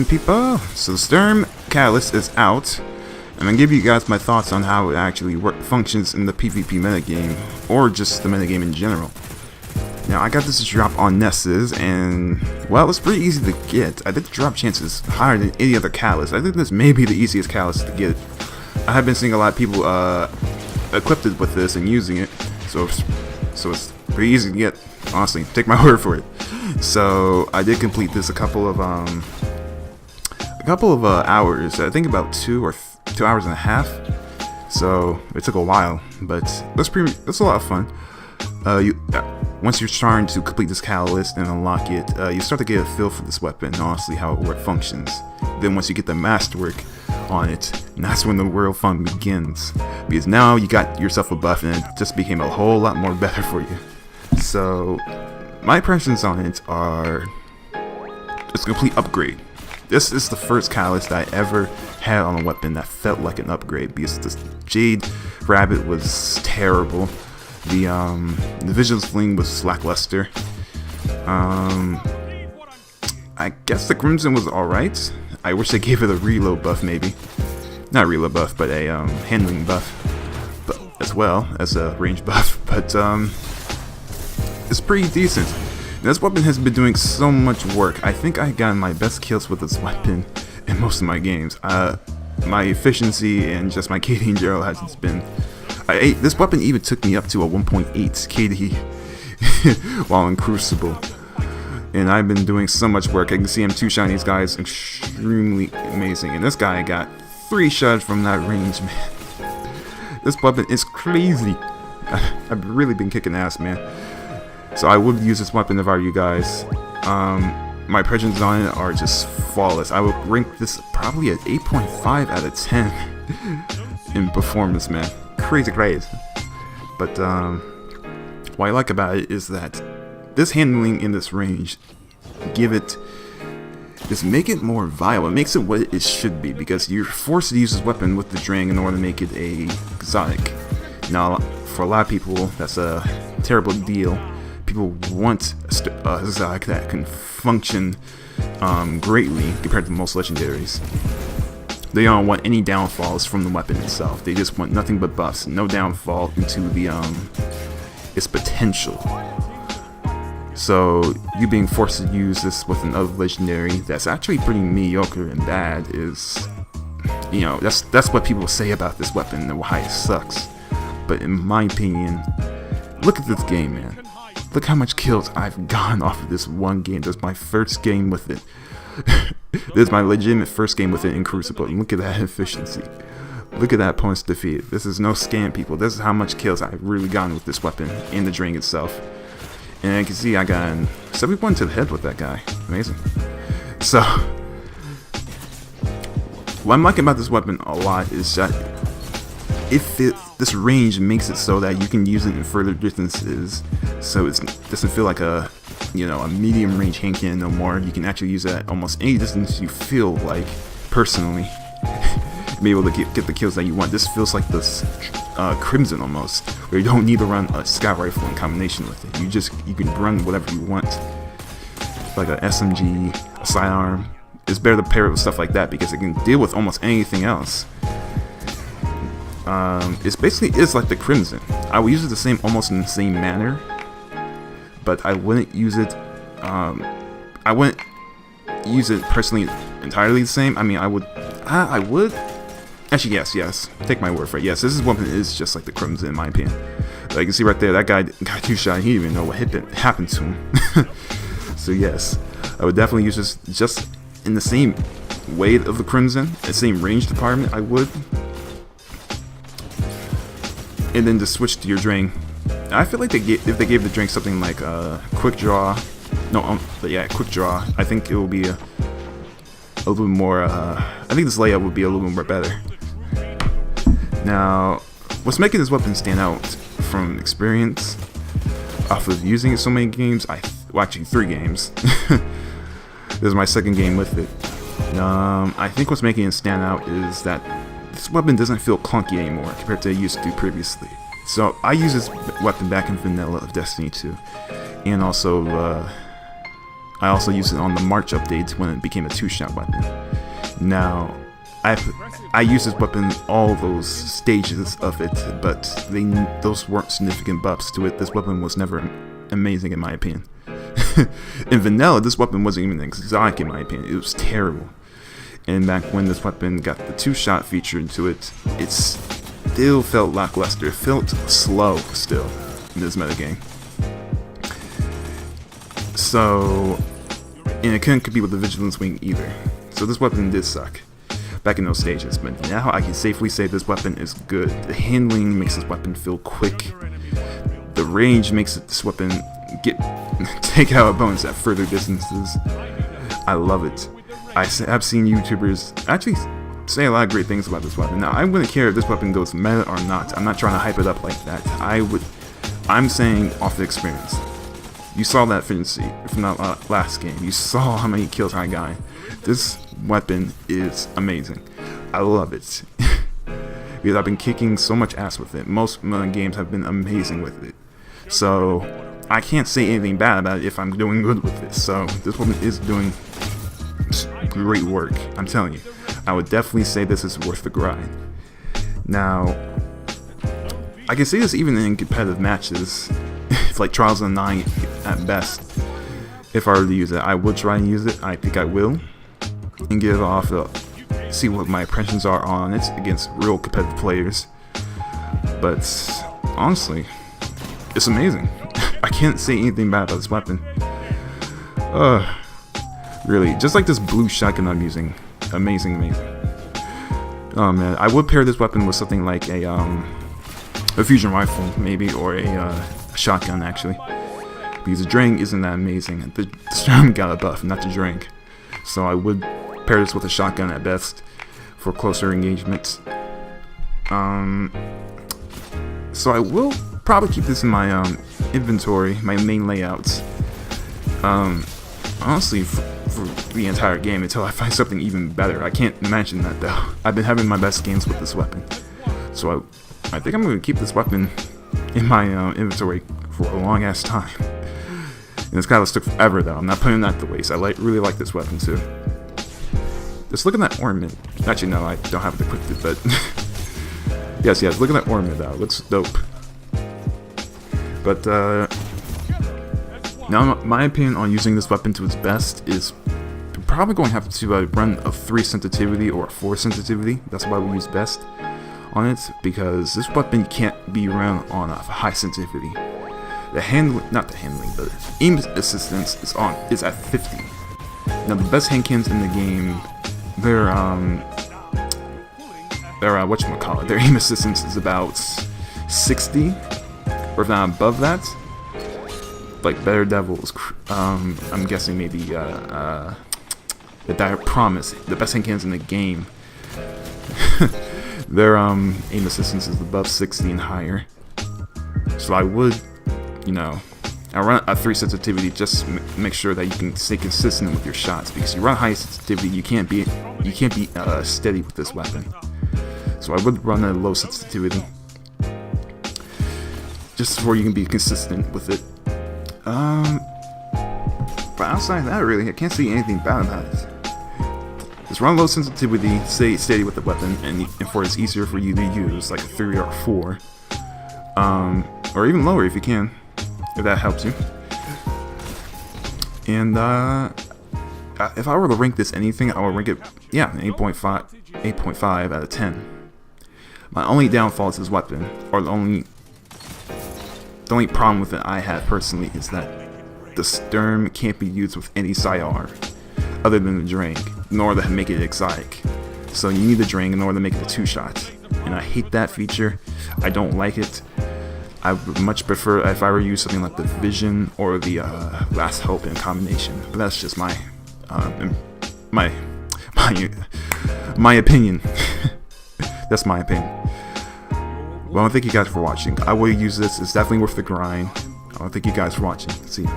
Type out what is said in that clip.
People, so Sturm Catalyst is out. I'm gonna give you guys my thoughts on how it actually functions in the PvP metagame, or just the metagame in general. Now, I got this drop on Nesses, and, well, it's pretty easy to get. I think the drop chance is higher than any other Catalyst. I think this may be the easiest Catalyst to get. I have been seeing a lot of people equipped with this and using it, so it's pretty easy to get, honestly. Take my word for it. So, I did complete this a couple of hours, I think about 2 hours and a half. So it took a while, but that's a lot of fun. Once you're starting to complete this catalyst and unlock it, you start to get a feel for this weapon, honestly, how it functions. Then once you get the Masterwork on it, and that's when the real fun begins, because now you got yourself a buff and it just became a whole lot more better for you. So my impressions on it are, it's a complete upgrade. This is the first catalyst I ever had on a weapon that felt like an upgrade, because the Jade Rabbit was terrible. The Visual Sling was lackluster. I guess the Crimson was alright. I wish they gave it a reload buff, maybe. Not a reload buff, but a handling buff, but as well as a range buff. But it's pretty decent. This weapon has been doing so much work. I think I got my best kills with this weapon in most of my games. My efficiency and just my KD in general has just been... this weapon even took me up to a 1.8 KD while in Crucible. And I've been doing so much work. I can see I'm two-shotting these guys extremely amazing. And this guy got 3 shots from that range, man. This weapon is crazy. I've really been kicking ass, man. So I would use this weapon if I were you guys. My impressions on it are just flawless. I would rank this probably at 8.5 out of 10 in performance, man. Crazy. But what I like about it is that this handling in this range, just make it more viable. It makes it what it should be, because you're forced to use this weapon with the Drang in order to make it a exotic. Now, for a lot of people, that's a terrible deal. People want a exotic that can function greatly compared to most legendaries. They don't want any downfalls from the weapon itself. They just want nothing but buffs, no downfall into the its potential. So you being forced to use this with another legendary that's actually pretty mediocre and bad is, you know, that's what people say about this weapon and why it sucks. But in my opinion, look at this game, man. Look how much kills I've gotten off of this one game. This is my first game with it. This is my legitimate first game with it in Crucible. And look at that efficiency. Look at that points defeated. This is no scam, people. This is how much kills I've really gotten with this weapon in the Drang itself. And you can see I got 71 to the head with that guy. Amazing. So, what I'm liking about this weapon a lot is that this range makes it so that you can use it in further distances, so it doesn't feel like a medium range hand cannon no more. You can actually use it at almost any distance you feel like, personally. Be able to get the kills that you want. This feels like this Crimson almost, where you don't need to run a scout rifle in combination with it. You can run whatever you want, like a SMG, a sidearm. It's better to pair it with stuff like that because it can deal with almost anything else. It's basically like the Crimson. I would use it almost in the same manner, but I wouldn't use it. I wouldn't use it personally entirely the same. I mean, I would. Actually, yes. Take my word for it. Yes, this weapon is just like the Crimson in my opinion. Like you can see right there, that guy got 2 shot. He didn't even know what happened to him. So yes, I would definitely use this just in the same way of the Crimson, the same range department. I would. And then just switch to your Drang. I feel like if they gave the Drang something like quick draw, quick draw, I think it will be a little more. I think this layout would be a little more better. Now, what's making this weapon stand out from experience, off of using it so many games? Actually 3 games. This is my 2nd game with it. I think what's making it stand out is that this weapon doesn't feel clunky anymore compared to it used to previously. So I use this weapon back in vanilla of Destiny 2, and also I also used it on the March updates when it became a 2-shot weapon. Now, I used this weapon all those stages of it, but those weren't significant buffs to it. This weapon was never amazing in my opinion. In vanilla, this weapon wasn't even exotic in my opinion. It was terrible. And back when this weapon got the 2-shot feature into it, it still felt lackluster. It felt slow still in this metagame. So, and it couldn't compete with the Vigilance Wing either. So this weapon did suck back in those stages, but now I can safely say this weapon is good. The handling makes this weapon feel quick. The range makes this weapon take out opponents at further distances. I love it. I've seen YouTubers actually say a lot of great things about this weapon. Now, I wouldn't care if this weapon goes meta or not. I'm not trying to hype it up like that. I'm saying off the experience. You saw that efficiency from that last game. You saw how many kills I got. This weapon is amazing. I love it. Because I've been kicking so much ass with it. Most games have been amazing with it. So, I can't say anything bad about it if I'm doing good with it. So, this weapon is doing great work. I'm telling you. I would definitely say this is worth the grind. Now, I can say this even in competitive matches. It's like Trials of the 9 at best. If I were to use it, I would try and use it. I think I will. And get it off to see what my impressions are on it against real competitive players. But honestly, it's amazing. I can't say anything bad about this weapon. Really, just like this blue shotgun I'm using. Amazing, amazing. Oh man, I would pair this weapon with something like a fusion rifle, maybe, or a shotgun actually. Because the Drang isn't that amazing. The Sturm got a buff, not the Drang. So I would pair this with a shotgun at best for closer engagement. So I will probably keep this in my inventory, my main layouts. Honestly, for the entire game until I find something even better. I can't imagine that though. I've been having my best games with this weapon. So I think I'm going to keep this weapon in my inventory for a long ass time. And this catalyst took forever though. I'm not putting that to waste. I really like this weapon too. Just look at that ornament. Actually no, I don't have it equipped, but yes, look at that ornament though. It looks dope. But now my opinion on using this weapon to its best is probably going to have to run a 3 sensitivity or a 4 sensitivity. That's why we use best on it, because this weapon can't be run on a high sensitivity. The handling, not the handling, but aim assistance is at 50. Now the best hand cannons in the game, their whatchamacallit, their aim assistance is about 60, or if not above that. Like Better Devils, I'm guessing maybe the Dire Promise, the best hand cannons in the game. Their aim assistance is above 60 and higher. So I would, I run a 3 sensitivity just to make sure that you can stay consistent with your shots, because you run high sensitivity, you can't be steady with this weapon. So I would run a low sensitivity just so you can be consistent with it. But outside of that, really, I can't see anything bad about it. Just run low sensitivity, stay steady with the weapon, and for it's easier for you to use, like a 3 or a 4. Or even lower if you can, if that helps you. And if I were to rank this anything, I would rank it, an 8.5 out of 10. My only downfall to this weapon, or the only problem with it I have personally, is that the Sturm can't be used with any sidearm other than the Drang, in order to make it exotic. So you need the Drang in order to make it a 2-shot. And I hate that feature. I don't like it. I would much prefer if I were to use something like the Vision or the Last Hope in combination. But that's just my opinion. That's my opinion. Well, thank you guys for watching. I will use this. It's definitely worth the grind. Thank you guys for watching. See ya.